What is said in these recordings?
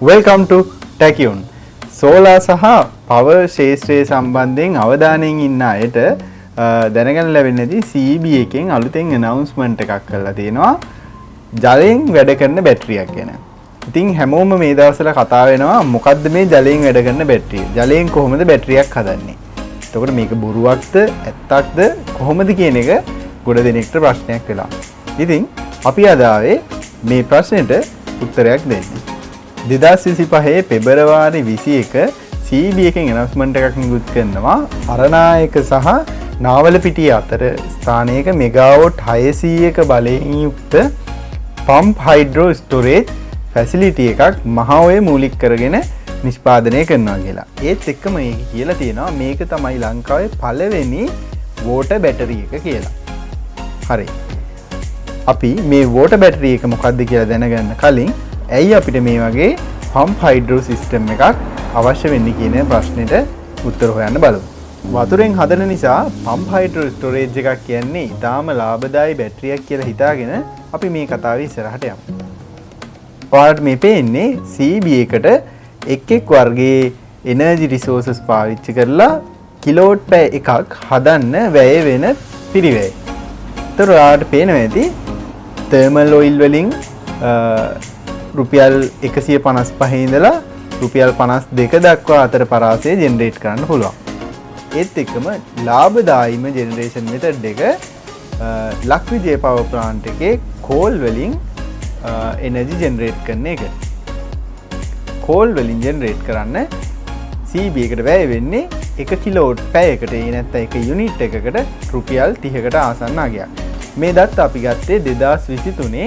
Welcome to Tachyon. Solar සහ power ශේෂ්ත්‍රයේ සම්බන්ධයෙන් අවධානයෙන් ඉන්න අයට දැනගන්න ලැබෙන්නේදී CEB එකෙන් අලුතෙන් announcement එකක් කරලා තියෙනවා ජලයෙන් වැඩ කරන බැටරියක් ගැන. ඉතින් හැමෝම මේ දවස්වල කතා වෙනවා මොකද්ද මේ ජලයෙන් වැඩ කරන බැටරිය? ජලයෙන් කොහොමද බැටරියක් හදන්නේ? එතකොට මේක බොරුවක්ද ඇත්තක්ද කොහොමද කියන එක ගොඩ දෙනෙක්ට ප්‍රශ්නයක් වෙලා. ඉතින් අපි අද ආවේ මේ ප්‍රශ්නෙට උත්තරයක් දෙන්න. 2025 පෙබරවාරි 21 CEB එකෙන් announcement එකක් නිකුත් කරනවා අරණායක සහ නාවලපිටිය අතර ස්ථානයක මෙගාවොට් 600ක බලයෙන් යුක්ත පම්ප් හයිඩ්‍රෝ ස්ටෝරේජ් ෆැසිලිටි එකක් මහඔය මූලික කරගෙන නිෂ්පාදනය කරනවා කියලා. ඒත් එක්කම මේක කියලා තියෙනවා මේක තමයි ලංකාවේ පළවෙනි වෝටර් බැටරි එක කියලා. හරි. අපි මේ වෝටර් බැටරි එක මොකක්ද කියලා දැනගන්න කලින් ඇයි අපිට මේ වගේ පම්ප් හයිඩ්‍රෝ සිස්ටම් එකක් අවශ්‍ය වෙන්නේ කියන ප්‍රශ්නෙට උත්තර හොයන්න බලමු. වතුරෙන් හදන නිසා පම්ප් හයිඩ්‍රෝ ස්ටෝරේජ් එකක් කියන්නේ ඊටාම ලාභදායී බැටරියක් කියලා හිතාගෙන අපි මේ කතාවේ ඉස්සරහට යමු. ඔයාලට මේ පේන්නේ CEB එකට එක් වර්ගයේ එනර්ජි රිසෝසස් පාවිච්චි කරලා කිලෝවොට් පැය එකක් හදන්න වැය වෙන පිරිවැය. ඒතර ඔයාලට පේනවා ඇති තර්මල් ඔයිල් වලින් රුපියල් 155 ඉඳලා රුපියල් 52 දක්වා අතර පරාසය ජෙනරේට් කරන්න පුළුවන්. ඒත් එක්කම ලාභදායීම ජෙනරේෂන් මෙතඩ් එක ලක්විජය පවර් ප්ලාන්ට් එකේ කෝල් වලින් එනර්ජි ජෙනරේට් කරන එක. කෝල් වලින් ජෙනරේට් කරන්න CEB එකට වැය වෙන්නේ 1 කිලෝවොට් පැයකට නැත්නම් 1 යුනිට් එකකට රුපියල් 30කට ආසන්න අගයක්. මේ දත්ත අපි ගත්තේ 2023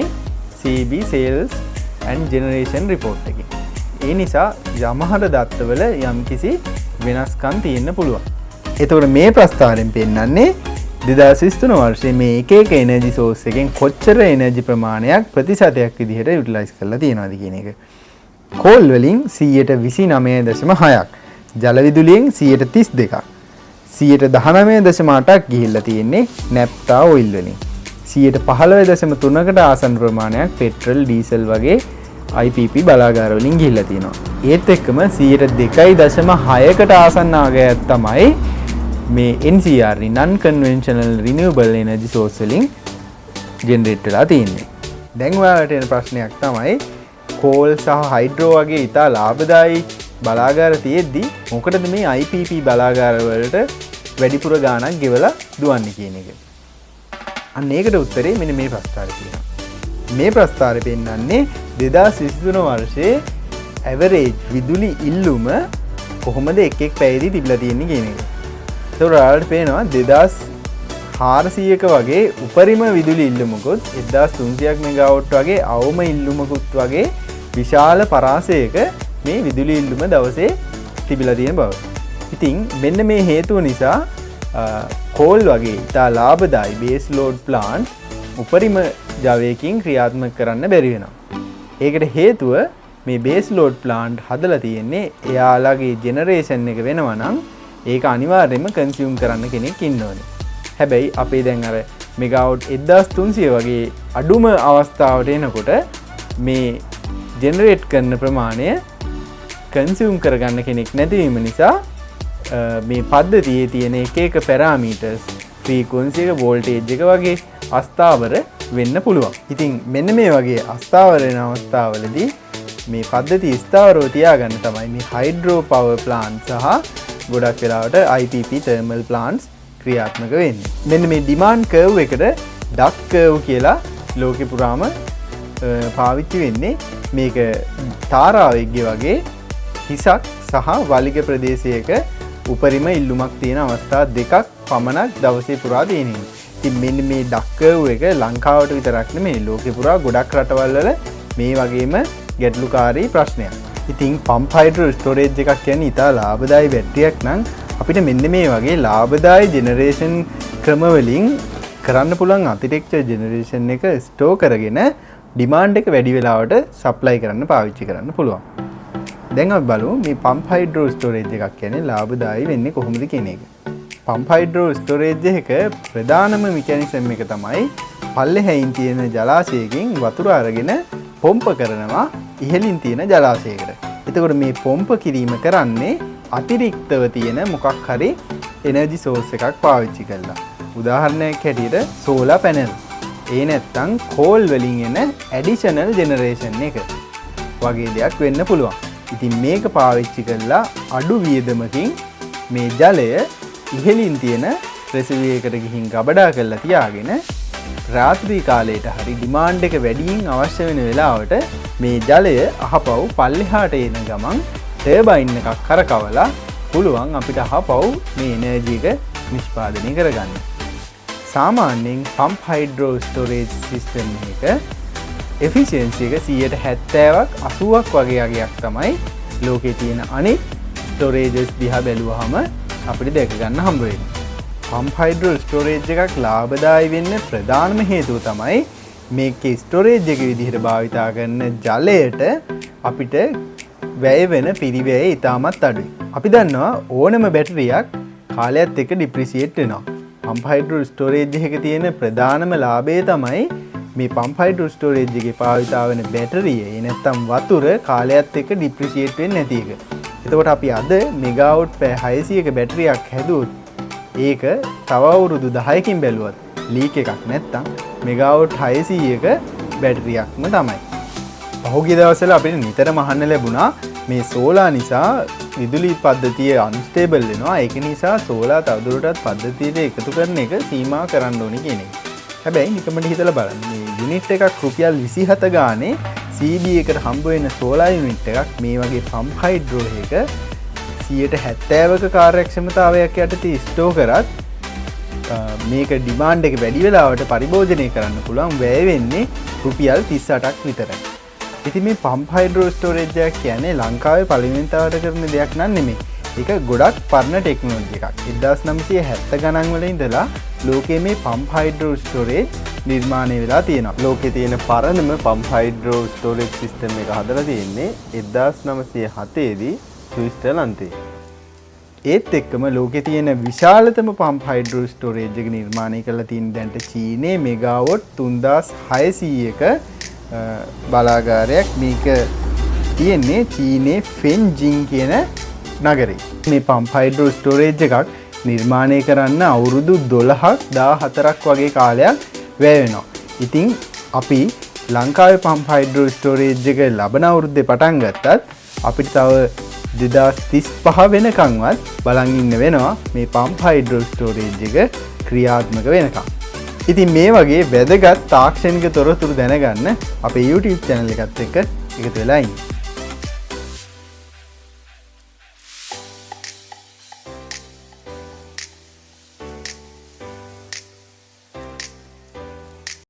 CEB sales and generation report එකේ. ඒ නිසා යමහර දත්තවල යම්කිසි වෙනස්කම් තියෙන්න පුළුවන්. එතකොට මේ ප්‍රස්තාවයෙන් පෙන්නන්නේ 2023 වර්ෂයේ මේ එක එක එනර්ජි සෝස් එකෙන් කොච්චර එනර්ජි ප්‍රමාණයක් ප්‍රතිශතයක් විදිහට යුටිලයිස් කරලා තියෙනවද කියන එක. කෝල් වලින් 29.6ක්, ජල විදුලියෙන් 32ක්, 19.8ක් ගිහිල්ලා තියෙන්නේ නැප්තා ඔයිල් වලින්. 15.3කට ආසන්න ප්‍රමාණයක් පෙට්‍රල් ඩීසල් වගේ IPP බලාගාර වලින් ගිහිල්ලා තියෙනවා. ඒත් එක්කම 2.6කට ආසන්න ආගයක් තමයි මේ NCR non conventional renewable energy source වලින් ජෙනරේට් වෙලා තියෙන්නේ. දැන් ඔයාලට එන ප්‍රශ්නයක් තමයි කෝල් සහ හයිඩ්‍රෝ වගේ ඉතා ලාභදායී බලාගාර තියෙද්දි මොකටද මේ IPP බලාගාර වලට වැඩිපුර ගාණක් ගෙවලා දුවන්නේ කියන එක. අන්න ඒකට උත්තරේ මෙන්න මේ ප්‍රස්තාවය තියෙනවා. මේ ප්‍රස්තාවය පෙන්නන්නේ 2023 වර්ෂයේ ඇවරේජ් විදුලි ඉල්ලුම කොහොමද එක් පැයදී තිබිලා තියෙන්නේ කියන එක. ඒතකොට ඔයාලට පේනවා 2400ක වගේ උපරිම විදුලි ඉල්ලුමකුත් 1300ක් මෙගාවොට් වගේ අවම ඉල්ලුමකුත් වගේ විශාල පරාසයක මේ විදුලි ඉල්ලුම දවසේ තිබිලා තියෙන බව. ඉතින් මෙන්න මේ හේතුව නිසා කෝල් වගේ ඉතා ලාභදායී බේස් ලෝඩ් ප්ලාන්ට් උපරිම ජවයකින් ක්‍රියාත්මක කරන්න බැරි වෙනවා. ඒකට හේතුව මේ බේස් ලෝඩ් ප්ලාන්ට් හදලා තියෙන්නේ එයාලගේ ජෙනරේෂන් එක වෙනවා නම් ඒක අනිවාර්යයෙන්ම කන්සියුම් කරන්න කෙනෙක් ඉන්න ඕනේ. හැබැයි අපේ දැන් අර මෙගාවොට් 1300 වගේ අඩුම අවස්ථාවට එනකොට මේ ජෙනරේට් කරන ප්‍රමාණය කන්සියුම් කරගන්න කෙනෙක් නැතිවීම නිසා මේ පද්ධතියේ තියෙන එක පැරාමීටර්ස් ෆ්‍රීකවන්සි එක වෝල්ටේජ් එක වගේ අස්ථාවර වෙන්න පුළුවන්. ඉතින් මෙන්න මේ වගේ අස්ථාවර වෙන අවස්ථාවලදී මේ පද්ධතිය ස්ථාවරව තියාගන්න තමයි මේ හයිඩ්‍රෝ පවර් ප්ලාන්ට් සහ ගොඩක් වෙලාවට IPP තර්මල් ප්ලාන්ට්ස් ක්‍රියාත්මක වෙන්නේ. මෙන්න මේ ඩිමාන්ඩ් කර්ව් එකට ඩක් කර්ව් කියලා ලෝකෙ පුරාම පාවිච්චි වෙන්නේ. මේක තාරාවෙක්ගේ වගේ හිසක් සහ වලිග ප්‍රදේශයක උපරිම ඉල්ලුමක් තියෙන අවස්ථා දෙකක් පමණක් දවසේ පුරා තියෙනවා. ඉතින් මෙන්න මේ ඩක් කර්ව් එක ලංකාවට විතරක් නෙමෙයි ලෝකෙ පුරා ගොඩක් රටවල් වල මේ වගේම ගැටලුකාරී ප්‍රශ්නයක්. ඉතින් පම්ප් හයිඩ්‍රෝ ස්ටෝරේජ් එකක් කියන්නේ ඉතා ලාභදායී බැටරියක් නම් අපිට මෙන්න මේ වගේ ලාභදායී ජෙනරේෂන් ක්‍රම වලින් කරන්න පුළුවන් අතිරික්ත ජෙනරේෂන් එක ස්ටෝර් කරගෙන ඩිමාන්ඩ් එක වැඩි වෙලාවට සප්ලයි කරන්න පාවිච්චි කරන්න පුළුවන්. දැන් අපි බලමු මේ පම්ප් හයිඩ්‍රෝ ස්ටෝරේජ් එකක් කියන්නේ ලාභදායී වෙන්නේ කොහොමද කියන එක. පම්ප් හයිඩ්‍රෝ ස්ටෝරේජ් එක ප්‍රධානම මෙකැනිසම් එක තමයි පල්ලෙහැයින් තියෙන ජලාශයකින් වතුර අරගෙන පොම්ප කරනවා ඉහළින් තියෙන ජලාශයකට. එතකොට මේ පොම්ප කිරීම කරන්නේ අතිරික්තව තියෙන මොකක් හරි එනර්ජි සෝස් එකක් පාවිච්චි කරලා. උදාහරණයක් හැටියට සෝලාර් පැනල්. ඒ නැත්තම් කෝල් වලින් එන ඇඩිෂනල් ජෙනරේෂන් එක වගේ දෙයක් වෙන්න පුළුවන්. ඉතින් මේක පාවිච්චි කරලා අඩු වියදමකින් මේ ජලය ඉහළින් තියෙන රෙසිවියරයකට ගිහින් ගබඩා කරලා තියාගෙන රාත්‍රී කාලයට හරි ඩිමාන්ඩ් එක වැඩියෙන් අවශ්‍ය වෙන වෙලාවට මේ ජලය අහපව් පල්ලෙහාට එන ගමන් ටර්බයින් එකක් කරකවලා පුළුවන් අපිට අහපව් මේ එනර්ජි එක නිෂ්පාදනය කරගන්න. සාමාන්‍යයෙන් පම්ප් හයිඩ්‍රෝ ස්ටෝරේජ් සිස්ටම් එක එෆිෂියන්සි එක 70%ක් 80ක් වගේ අගයක් තමයි ලෝකේ තියෙන අනෙක් ස්ටෝරේජස් දිහා බැලුවහම අපිට දැක ගන්න හම්බ වෙන්නේ. පම්ප් හයිඩ්‍රෝ ස්ටෝරේජ් එකක් ලාභදායී වෙන්න ප්‍රධානම හේතුව තමයි මේකේ ස්ටෝරේජ් එක විදිහට භාවිතා කරන ජලයට අපිට වැය වෙන පිරිවැය ඉතාමත් අඩුයි. අපි දන්නවා ඕනම බැටරියක් කාලයත් එක්ක ඩිප්‍රීසියේට් වෙනවා. පම්ප් හයිඩ්‍රෝ ස්ටෝරේජ් එකේ තියෙන ප්‍රධානම ලාභය තමයි මේ පම්ප් හයිඩ්‍රෝ ස්ටෝරේජ් එකේ භාවිතා වෙන බැටරිය ඒ නැත්තම් වතුර කාලයත් එක්ක ඩිප්‍රීසියේට් වෙන්නේ නැති එක. එතකොට අපි අද මෙගාවොට් පැය 600ක බැටරියක් හැදුවොත් ඒක තව අවුරුදු 10කින් බැලුවත් ලීක් එකක් නැත්තම් මෙගාවොට් 600ක බැටරියක්ම තමයි. පහුගිය දවස්වල අපිට නිතරම අහන්න ලැබුණා මේ සෝලාර් නිසා විදුලි පද්ධතිය අන්ස්ටේබල් වෙනවා. ඒක නිසා සෝලාර් තවදුරටත් පද්ධතියට එකතු කරන එක සීමා කරන්න ඕනේ කියන එක. හැබැයි නිකමට හිතලා බලන්න මේ යුනිට් එකක් රුපියල් 27 ගානේ CB එකට හම්බ වෙන සෝලාර් යුනිට් එකක් මේ වගේ පම්ප් හයිඩ්‍රෝ එක 70%ක කාර්යක්ෂමතාවයක් යටතේ ස්ටෝ කරත් මේක ඩිමාන්ඩ් එක වැඩි වෙලාවට පරිභෝජනය කරන්න පුළුවන් වැය වෙන්නේ රුපියල් 38ක් විතරයි. ඉතින් මේ පම්ප් හයිඩ්‍රෝ ස්ටෝරේජ් එකක් කියන්නේ ලංකාවේ පළවෙනි තවට කරන දෙයක් නන් නෙමෙයි. ඒක ගොඩක් පරණ ටෙක්නොලොජි එකක්. 1970 ගණන් වල ඉඳලා ලෝකයේ මේ පම්ප් හයිඩ්‍රෝ ස්ටෝරේජ් නිර්මාණය වෙලා තියෙනවා. ලෝකේ තියෙන පරණම පම්ප් හයිඩ්‍රෝ ස්ටෝරේජ් සිස්ටම් එක හදලා තියෙන්නේ 1907 දී ස්විට්සර්ලන්තේ. ඒත් එක්කම ලෝකේ තියෙන විශාලතම පම්ප් හයිඩ්‍රෝ ස්ටෝරේජ් එක නිර්මාණය කරලා තියෙන දැන්ට චීනයේ මෙගාවොට් 3600ක බලාගාරයක් මේක තියෙන්නේ චීනයේ ෆෙන්ජින් කියන නගරේ. මේ පම්ප් හයිඩ්‍රෝ ස්ටෝරේජ් එකක් නිර්මාණය කරන්න අවුරුදු 12ක් 14ක් වගේ කාලයක් වැය වෙනවා. ඉතින් අපි ලංකාවේ පම්ප් හයිඩ්‍රෝ ස්ටෝරේජ් එක ලබන අවුරුද්දේ පටන් ගත්තත් අපිට තව 2035 වෙනකන්වත් බලන් ඉන්න වෙනවා මේ පම්ප් හයිඩ්‍රෝ ස්ටෝරේජ් එක ක්‍රියාත්මක වෙනකම්. ඉතින් මේ වගේ වැදගත් තාක්ෂණික තොරතුරු දැනගන්න අපේ YouTube channel එකත් එක්ක එකතු වෙලා ඉන්න.